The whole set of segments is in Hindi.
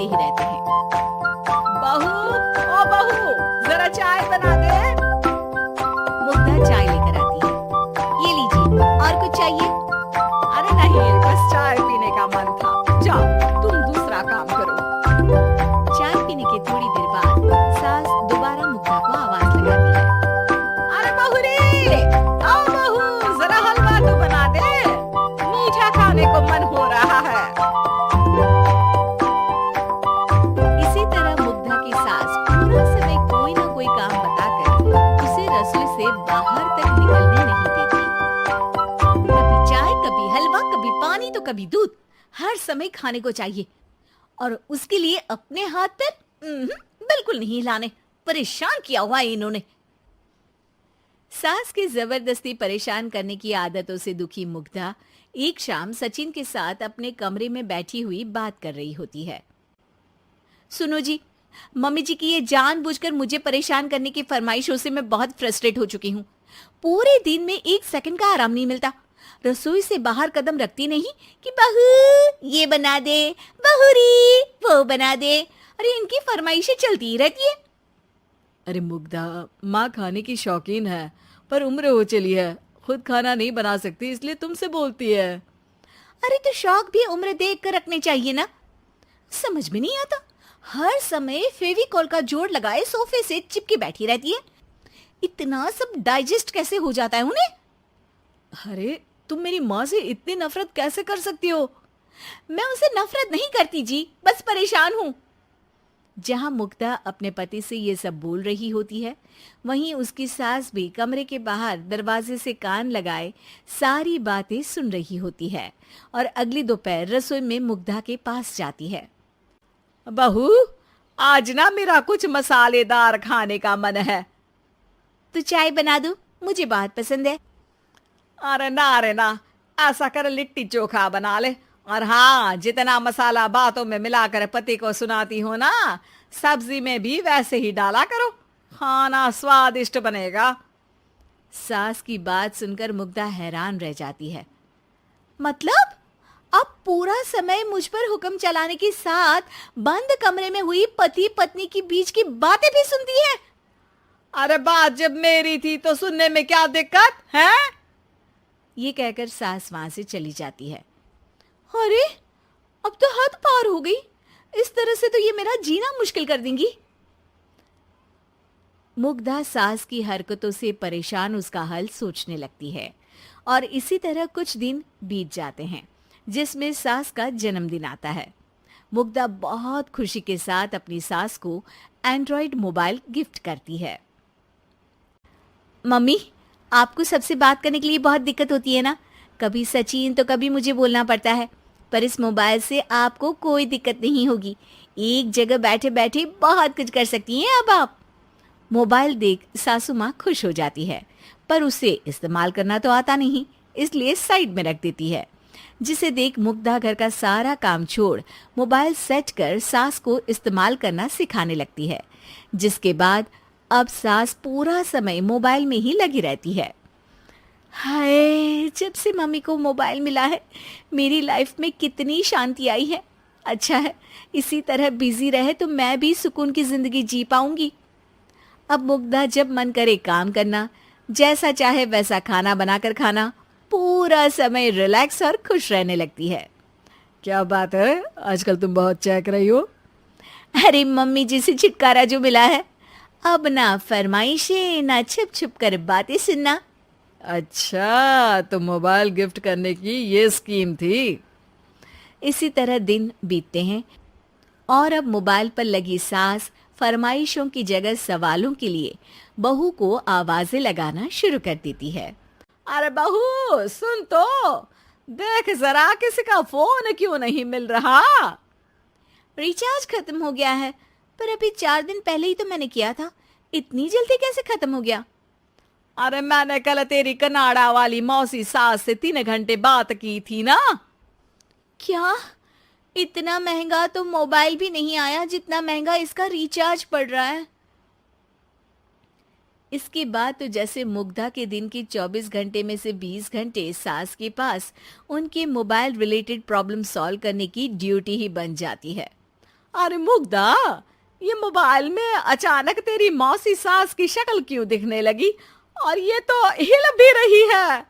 ही रहते हैं। बहू, ओ बहू, जरा चाय बना दे। मुग्धा चाय लेकर आती है। ये लीजिए, और कुछ चाहिए? अरे नहीं, बस चाय पीने का मन था। जाओ, तुम दूसरा काम करो। चाय पीने के थोड़ी देर बाद सास दोबारा मुग्धा को आवाज लगाती है। अरे बहू रे, आओ बहू, जरा हलवा तो बना दे, मीठा खाने को मन हो रहा है। इसी तरह मुग्धा की सास पूरा समय कोई ना कोई काम बताकर उसे रसोई से बाहर तक निकलने नहीं देती। कभी चाय, कभी हलवा, कभी पानी तो कभी दूध, हर समय खाने को चाहिए, और उसके लिए अपने हाथ पैर बिल्कुल नहीं हिलाने। परेशान किया हुआ है इन्होंने। सास की जबरदस्ती परेशान करने की आदतों से दुखी मुग्धा एक शाम सचिन के साथ अपने कमरे में बैठी हुई बात कर रही होती है। सुनो जी, मम्मी जी की ये जानबूझकर मुझे परेशान करने की फरमाइशों से मैं बहुत फ्रस्ट्रेट हो चुकी हूँ। पूरे दिन में एक सेकंड का आराम नहीं मिलता। रसोई से बाहर कदम रखती नहीं कि बहू ये बना दे, बहुरी वो बना दे। अरे इनकी फरमाइशें चलती ही रहती है। अरे मुग्धा, माँ खाने की शौकीन है, पर उम्र हो चली है, खुद खाना नहीं बना सकती, इसलिए तुमसे बोलती है। अरे तो शौक भी उम्र देख कर रखने चाहिए ना। समझ में नहीं आता, हर समय फेविकॉल का जोड़ लगाए सोफे से चिपके बैठी रहती है। इतना सब डाइजेस्ट कैसे हो जाता है उन्हें? अरे तुम मेरी माँ से इतनी नफरत कैसे कर सकती हो? मैं उसे नफरत नहीं करती जी, बस परेशान हूँ। जहां मुग्धा अपने पति से ये सब बोल रही होती है, वहीं उसकी सास भी कमरे के बाहर दरवाजे से कान लगाए सारी बातें सुन रही होती है और अगली दोपहर रसोई में मुग्धा के पास जाती है। बहू, आज ना मेरा कुछ मसालेदार खाने का मन है। तो चाय बना दूं? मुझे बहुत पसंद है। अरे ना, ऐसा कर लिट्टी चोखा बना ले। और हाँ, जितना मसाला बातों में मिलाकर पति को सुनाती हो ना, सब्जी में भी वैसे ही डाला करो, खाना स्वादिष्ट बनेगा। सास की बात सुनकर मुग्धा हैरान रह जाती है। मतलब अब पूरा समय मुझ पर हुक्म चलाने के साथ बंद कमरे में हुई पति पत्नी की बीच की बातें भी सुनती है? अरे बात जब मेरी थी तो सुनने में क्या दिक्कत है? ये कहकर सास वहां से चली जाती है। अरे अब तो हद पार हो गई, इस तरह से तो ये मेरा जीना मुश्किल कर देंगी। मुग्धा सास की हरकतों से परेशान उसका हल सोचने लगती है और इसी तरह कुछ दिन बीत जाते हैं, जिसमें सास का जन्मदिन आता है। मुग्धा बहुत खुशी के साथ अपनी सास को एंड्रॉयड मोबाइल गिफ्ट करती है। मम्मी, आपको सबसे बात करने के लिए बहुत दिक्कत होती है ना, कभी सचिन तो कभी मुझे बोलना पड़ता है, पर इस मोबाइल से आपको कोई दिक्कत नहीं होगी। एक जगह बैठे बैठे बहुत कुछ कर सकती हैं अब आप। मोबाइल देख सासू माँ खुश हो जाती है, पर उसे इस्तेमाल करना तो आता नहीं, इसलिए साइड में रख देती है। जिसे देख मुग्धा घर का सारा काम छोड़ मोबाइल सेट कर सास को इस्तेमाल करना सिखाने लगती है, जिसके बाद अब सास पूरा समय मोबाइल में ही लगी रहती है। हाय, जब से मम्मी को मोबाइल मिला है मेरी लाइफ में कितनी शांति आई है। अच्छा है, इसी तरह बिजी रहे तो मैं भी सुकून की जिंदगी जी पाऊंगी। अब मुग्धा जब मन करे काम करना, जैसा चाहे वैसा खाना बनाकर खाना, पूरा समय रिलैक्स और खुश रहने लगती है। क्या बात है, आजकल तुम बहुत चहक रही हो। अरे मम्मी जी से छुटकारा जो मिला है, अब ना फरमाइशें ना छुप छुप कर बातें सुनना। अच्छा, तो मोबाइल गिफ्ट करने की ये स्कीम थी। इसी तरह दिन बीतते हैं और अब मोबाइल पर लगी सास फरमाइशों की जगह सवालों के लिए बहू को आवाजें लगाना शुरू कर देती है। अरे बहू सुन तो, देख जरा किसी का फोन क्यों नहीं मिल रहा? रिचार्ज खत्म हो गया है, पर अभी 4 दिन पहले ही तो मैंने किया था, इतनी जल्दी कैसे खत्म हो गया? अरे मैंने कल तेरी कनाडा वाली मौसी सास से 3 घंटे बात की थी ना। क्या? इतना महंगा तो मोबाइल भी नहीं आया जितना महंगा इसका रिचार्ज पड़ रहा है। इसके बाद तो जैसे मुग्धा के दिन की 24 घंटे में से 20 घंटे सास के पास उनके मोबाइल रिलेटेड प्रॉब्लम सॉल्व करने की ड्यूटी ही बन जाती है। अरे मुग्धा, ये मोबाइल में अचानक तेरी मौसी सास की शक्ल क्यों दिखने लगी? और ये तो हिल भी रही है।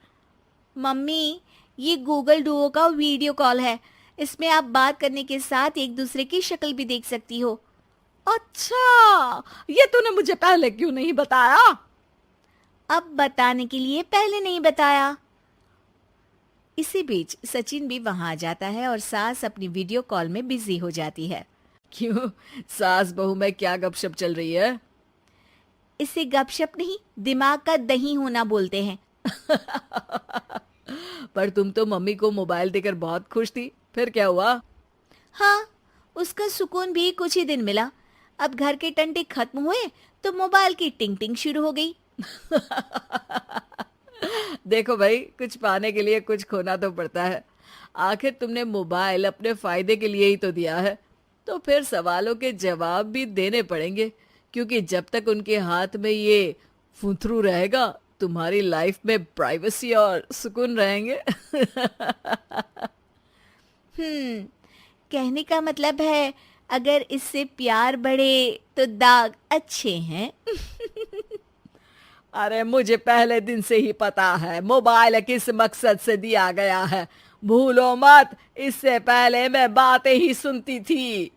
मम्मी, ये गूगल डुओ का वीडियो कॉल है। इसमें आप बात करने के साथ एक दूसरे की शक्ल भी देख सकती हो। अच्छा, ये तूने मुझे पहले क्यों नहीं बताया? अब बताने के लिए पहले नहीं बताया। इसी बीच सचिन भी वहां आ जाता है और सास अपनी वीडियो कॉल में बिजी हो जाती है। क्यों, सास बहू में क्या गपशप चल रही है? इसे गपशप नहीं, दिमाग का दही होना बोलते हैं। पर तुम तो मम्मी को मोबाइल देकर बहुत खुश थी, फिर क्या हुआ? हाँ, उसका सुकून भी कुछ ही दिन मिला। अब घर के टंटे खत्म हुए तो मोबाइल की टिंग टिंग शुरू हो गई। देखो भाई, कुछ पाने के लिए कुछ खोना तो पड़ता है। आखिर तुमने मोबाइल अपने फायदे के लिए ही तो दिया है, तो फिर सवालों के जवाब भी देने पड़ेंगे, क्योंकि जब तक उनके हाथ में ये फुंथरू रहेगा, तुम्हारी लाइफ में प्राइवेसी और सुकून रहेंगे। कहने का मतलब है अगर इससे प्यार बढ़े तो दाग अच्छे हैं। अरे मुझे पहले दिन से ही पता है मोबाइल किस मकसद से दिया गया है। भूलो मत, इससे पहले मैं बातें ही सुनती थी।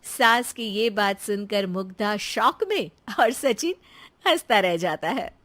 सास की ये बात सुनकर मुग्धा शॉक में और सचिन हंसता रह जाता है।